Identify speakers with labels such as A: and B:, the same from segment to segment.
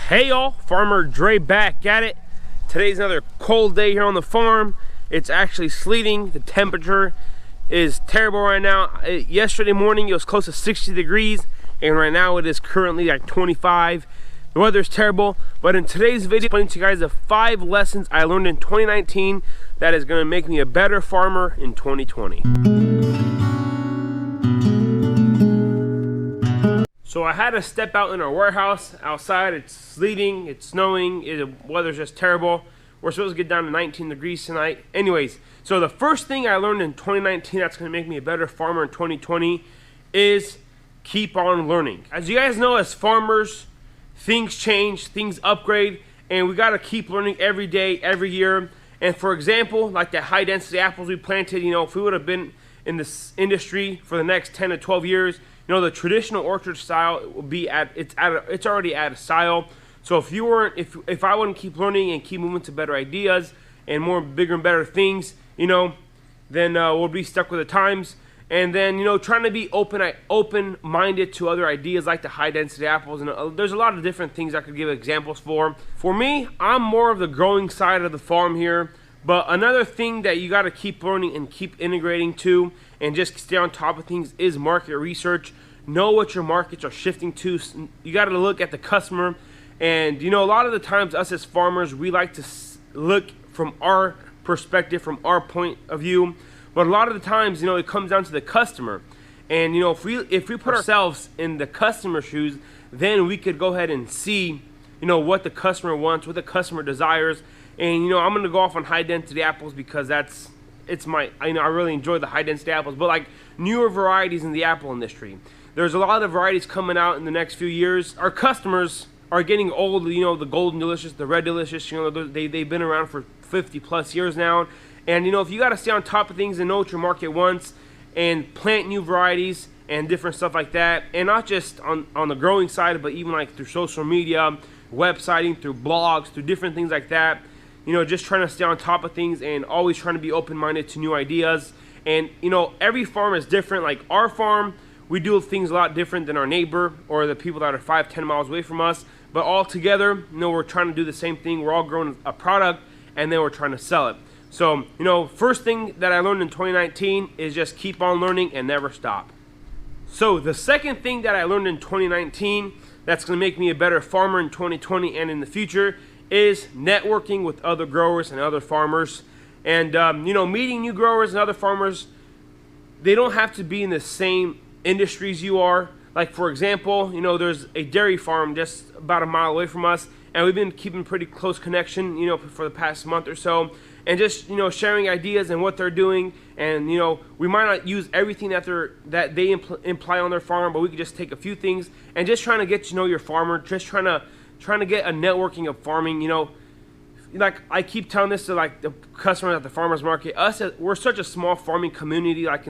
A: Hey y'all, Farmer Dre back at it. Today's another cold day here on the farm. It's actually sleeting. The temperature is terrible right now. Yesterday morning it was close to 60 degrees and right now it is currently like 25. The weather is terrible, but in today's video, I'm explaining to you guys the 5 lessons I learned in 2019 that is going to make me a better farmer in 2020. So I had to step out in our warehouse outside. It's sleeting, it's snowing, the weather's just terrible. We're supposed to get down to 19 degrees tonight. Anyways, so the first thing I learned in 2019 that's going to make me a better farmer in 2020 is keep on learning. As you guys know, as farmers, things change, things upgrade, and we got to keep learning every day, every year. And for example, like the high density apples we planted, you know, if we would have been in this industry for the next 10 to 12 years, you know, the traditional orchard style will be it's already at a style. So if I wouldn't keep learning and keep moving to better ideas and more bigger and better things, you know, then we'll be stuck with the times. And then, you know, trying to be open-minded to other ideas like the high-density apples. And there's a lot of different things I could give examples for. For me, I'm more of the growing side of the farm here. But another thing that you got to keep learning and keep integrating to and just stay on top of things is market research. Know what your markets are shifting to. You got to look at the customer. And, you know, a lot of the times us as farmers, we like to look from our perspective, from our point of view. But a lot of the times, you know, it comes down to the customer. And, you know, if we put ourselves in the customer's shoes, then we could go ahead and see, you know, what the customer wants, what the customer desires. And, you know, I'm going to go off on high density apples because I really enjoy the high density apples. But like newer varieties in the apple industry, there's a lot of varieties coming out in the next few years. Our customers are getting old, you know, the golden delicious, the red delicious, you know, they've been around for 50 plus years now. And, you know, if you got to stay on top of things and know what your market wants and plant new varieties and different stuff like that, and not just on the growing side, but even like through social media, websiting, through blogs, through different things like that, you know, just trying to stay on top of things and always trying to be open-minded to new ideas. And, you know, every farm is different. Like our farm, we do things a lot different than our neighbor or the people that are 5-10 miles away from us. But all together, you know, we're trying to do the same thing. We're all growing a product and then we're trying to sell it. So, you know, first thing that I learned in 2019 is just keep on learning and never stop. So the second thing that I learned in 2019 that's going to make me a better farmer in 2020 and in the future is networking with other growers and other farmers. And, you know, meeting new growers and other farmers, they don't have to be in the same industries you are. Like, for example, you know, there's a dairy farm just about a mile away from us, and we've been keeping pretty close connection, you know, for the past month or so. And just, you know, sharing ideas and what they're doing. And, you know, we might not use everything that they imply on their farm, but we could just take a few things and just trying to get to know your farmer, just trying to get a networking of farming. You know, like I keep telling this to like the customers at the farmers market. We're such a small farming community, like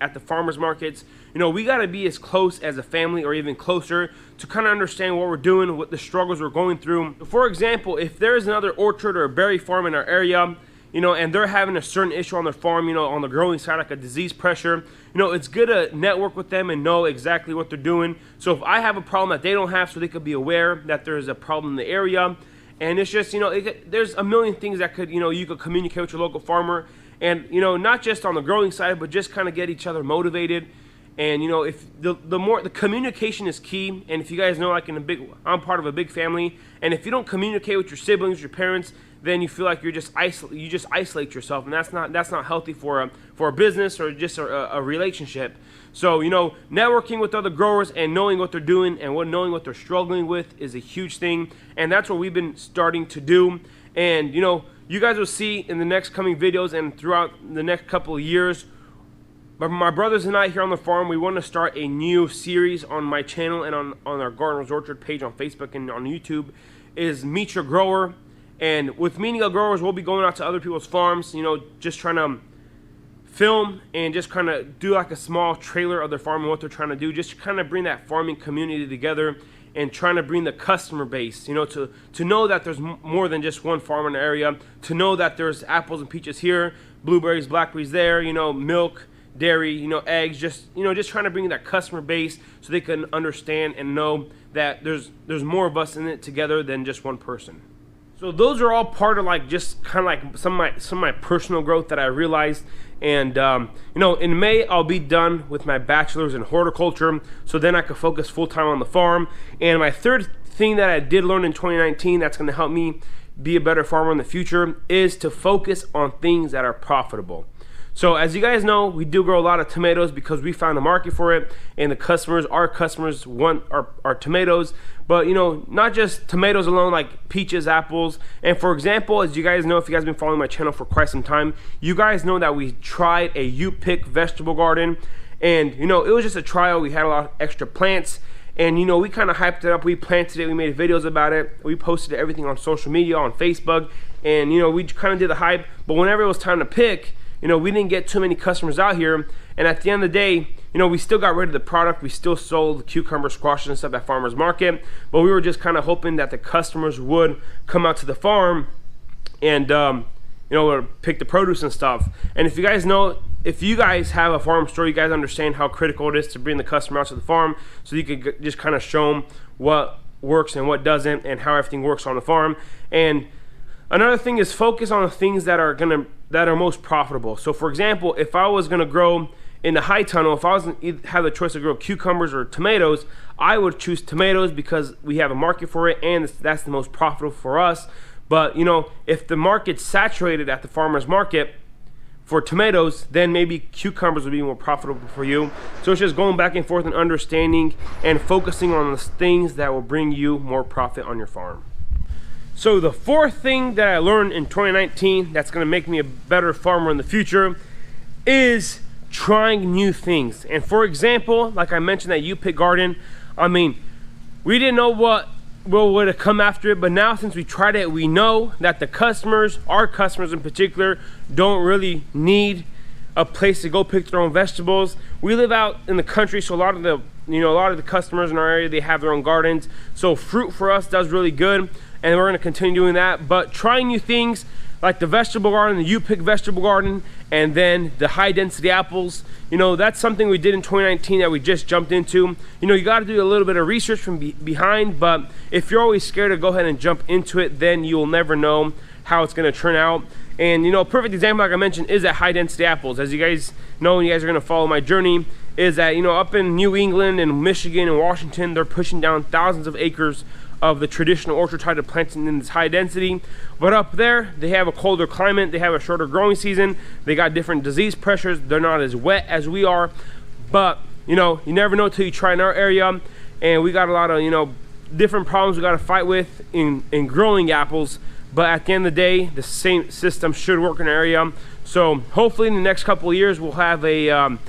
A: at the farmers markets. You know, we got to be as close as a family or even closer to kind of understand what we're doing, what the struggles we're going through. For example, if there's another orchard or a berry farm in our area, you know, and they're having a certain issue on their farm, you know, on the growing side, like a disease pressure, you know, it's good to network with them and know exactly what they're doing. So if I have a problem that they don't have, so they could be aware that there's a problem in the area. And it's just, you know, there's a million things that could, you know, you could communicate with your local farmer. And, you know, not just on the growing side, but just kind of get each other motivated. And, you know, if the communication is key. And if you guys know, like I'm part of a big family. And if you don't communicate with your siblings, your parents, then you feel like you just isolate yourself. And that's not healthy for a business or just a relationship. So, you know, networking with other growers and knowing what they're doing and knowing what they're struggling with is a huge thing. And that's what we've been starting to do. And, you know, you guys will see in the next coming videos and throughout the next couple of years, but my brothers and I here on the farm, we want to start a new series on my channel and on our Gardener's Orchard page on Facebook and on YouTube is Meet Your Grower. And with meeting our growers, we'll be going out to other people's farms, you know, just trying to film and just kind of do like a small trailer of their farm and what they're trying to do, just to kind of bring that farming community together and trying to bring the customer base, you know, to know that there's more than just one farm in the area, to know that there's apples and peaches here, blueberries, blackberries there, you know, milk, dairy, eggs, just trying to bring that customer base so they can understand and know that there's more of us in it together than just one person. So those are all part of like just kind of like some of my personal growth that I realized. And in May I'll be done with my bachelor's in horticulture, so then I could focus full time on the farm. And my third thing that I did learn in 2019 that's going to help me be a better farmer in the future is to focus on things that are profitable. So as you guys know, we do grow a lot of tomatoes because we found a market for it, and our customers want our tomatoes. But not just tomatoes alone, like peaches, apples. And for example, as you guys know, if you guys have been following my channel for quite some time, you guys know that we tried a you-pick vegetable garden, and it was just a trial. We had a lot of extra plants, and we kind of hyped it up. We planted it, we made videos about it, we posted everything on social media, on Facebook, and we kind of did the hype. But whenever it was time to pick, we didn't get too many customers out here, and at the end of the day, we still got rid of the product. We still sold cucumber, squashes, and stuff at farmers market, but we were just kind of hoping that the customers would come out to the farm and pick the produce and stuff. And if you guys have a farm store, you guys understand how critical it is to bring the customer out to the farm, so you could just kind of show them what works and what doesn't, and how everything works on the farm. And another thing is focus on the things that are most profitable. So for example, if I was gonna grow in the high tunnel, if I was have the choice to grow cucumbers or tomatoes, I would choose tomatoes because we have a market for it, and that's the most profitable for us. But if the market's saturated at the farmer's market for tomatoes, then maybe cucumbers would be more profitable for you. So it's just going back and forth and understanding and focusing on the things that will bring you more profit on your farm. So the fourth thing that I learned in 2019 that's going to make me a better farmer in the future is trying new things. And for example, like I mentioned, that you-pick garden, we didn't know what would have come after it, but now since we tried it, we know that our customers in particular, don't really need a place to go pick their own vegetables. We live out in the country, so a lot of the customers in our area, they have their own gardens. So fruit for us does really good, and we're going to continue doing that. But trying new things like the vegetable garden, the you-pick vegetable garden, and then the high density apples, that's something we did in 2019 that we just jumped into. You got to do a little bit of research from behind, but if you're always scared to go ahead and jump into it, then you'll never know how it's going to turn out. And a perfect example, like I mentioned, is that high density apples. As you guys know, and you guys are going to follow my journey, is that up in New England and Michigan and Washington, they're pushing down thousands of acres of the traditional orchard type of planting in this high density. But up there, they have a colder climate, they have a shorter growing season, they got different disease pressures, they're not as wet as we are. But you never know till you try in our area, and we got a lot of different problems we got to fight with in growing apples. But at the end of the day, the same system should work in our area. So hopefully in the next couple of years, we'll have a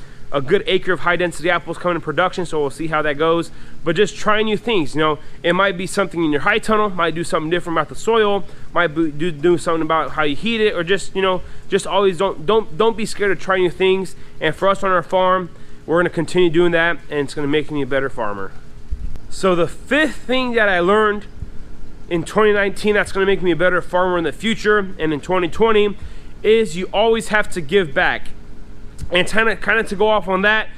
A: good acre of high density apples coming in production, so we'll see how that goes. But just try new things. It might be something in your high tunnel, might do something different about the soil, might do something about how you heat it, or just always don't be scared to try new things. And for us on our farm, we're going to continue doing that, and it's going to make me a better farmer. So the fifth thing that I learned in 2019 that's going to make me a better farmer in the future and in 2020 is you always have to give back. And kind of to go off on that,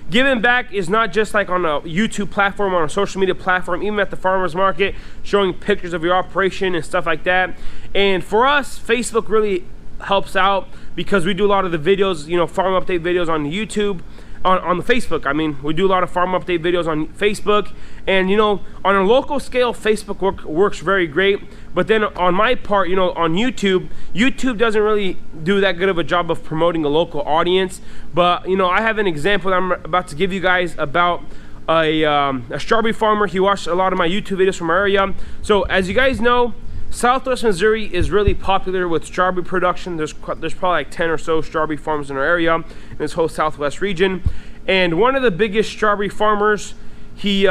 A: giving back is not just like on a YouTube platform, on a social media platform, even at the farmer's market, showing pictures of your operation and stuff like that. And for us, Facebook really helps out because we do a lot of the videos, farm update videos on YouTube, on the Facebook. We do a lot of farm update videos on Facebook, and on a local scale, Facebook works very great. But then on my part, on YouTube doesn't really do that good of a job of promoting a local audience. But I have an example that I'm about to give you guys about a strawberry farmer. He watched a lot of my YouTube videos from our area. So as you guys know, Southwest Missouri is really popular with strawberry production. There's probably like 10 or so strawberry farms in our area, in this whole Southwest region. And one of the biggest strawberry farmers, he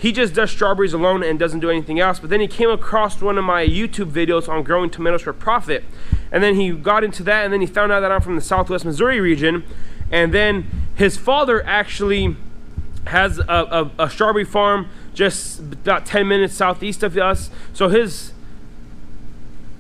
A: just does strawberries alone and doesn't do anything else. But then he came across one of my YouTube videos on growing tomatoes for profit. And then he got into that, and then he found out that I'm from the Southwest Missouri region. And then his father actually has a strawberry farm just about 10 minutes southeast of us. So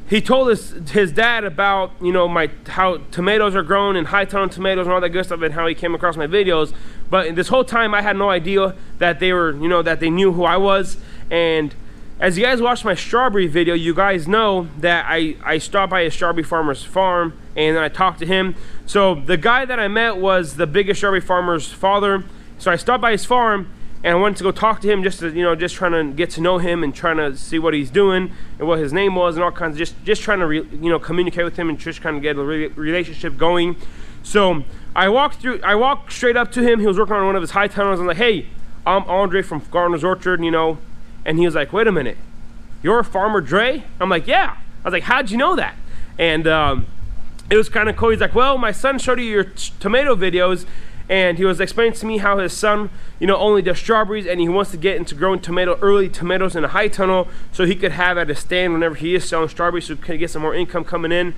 A: he told his dad about, you know, how tomatoes are grown and high tunnel tomatoes and all that good stuff, and how he came across my videos. But this whole time I had no idea that they were, you know, that they knew who I was. And as you guys watched my strawberry video, you guys know that I stopped by a strawberry farmer's farm and then I talked to him. So the guy that I met was the biggest strawberry farmer's father. So I stopped by his farm and I wanted to go talk to him, just to, you know, just trying to get to know him and trying to see what he's doing and what his name was and all kinds of, just trying to you know, communicate with him and just kind of get a relationship going. So I walked straight up to him. He was working on one of his high tunnels. I'm like, hey, I'm Andre from Gardener's Orchard, you know. And he was like, wait a minute, you're Farmer Dre? I'm like, yeah. I was like, how'd you know that? And it was kind of cool. He's like, well, my son showed you your tomato videos, and he was explaining to me how his son, you know, only does strawberries, and he wants to get into growing early tomatoes in a high tunnel so he could have at a stand whenever he is selling strawberries, so he could get some more income coming in.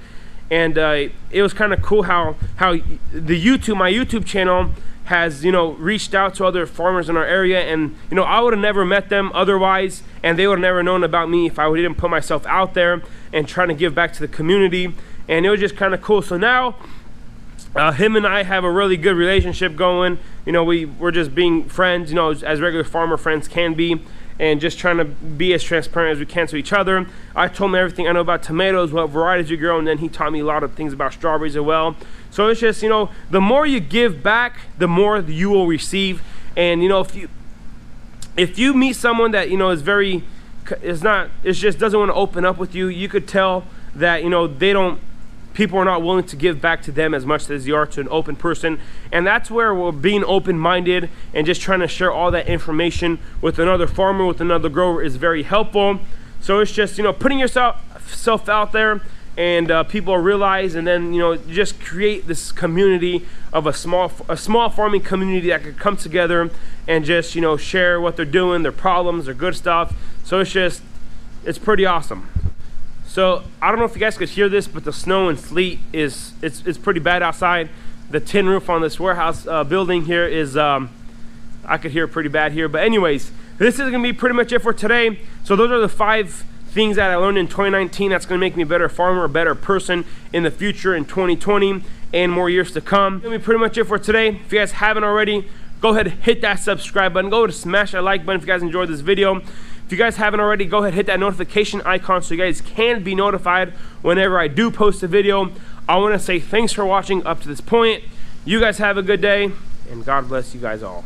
A: And it was kind of cool how my YouTube channel has, you know, reached out to other farmers in our area, and, you know, I would have never met them otherwise, and they would have never known about me if I didn't put myself out there and trying to give back to the community. And it was just kind of cool. So now him and I have a really good relationship going. You know, we're just being friends, you know, as regular farmer friends can be, and just trying to be as transparent as we can to each other. I told him everything I know about tomatoes, what varieties you grow, and then he taught me a lot of things about strawberries as well. So it's just, you know, the more you give back, the more you will receive. And, you know, if you meet someone that, you know, just doesn't want to open up with you, you could tell that, you know, people are not willing to give back to them as much as you are to an open person. And that's where we're being open-minded and just trying to share all that information with another farmer, with another grower, is very helpful. So it's just, you know, putting yourself out there, and people realize, and then, you know, just create this community of a small farming community that could come together and just, you know, share what they're doing, their problems, their good stuff. So it's pretty awesome. So I don't know if you guys could hear this, but the snow and sleet it's pretty bad outside. The tin roof on this warehouse building here is, I could hear it pretty bad here. But anyways, this is gonna be pretty much it for today. So those are the 5 things that I learned in 2019 that's gonna make me a better farmer, a better person in the future, in 2020 and more years to come. That's gonna be pretty much it for today. If you guys haven't already, go ahead and hit that subscribe button. Go ahead and smash that like button if you guys enjoyed this video. If you guys haven't already, go ahead and hit that notification icon so you guys can be notified whenever I do post a video. I want to say thanks for watching up to this point. You guys have a good day, and God bless you guys all.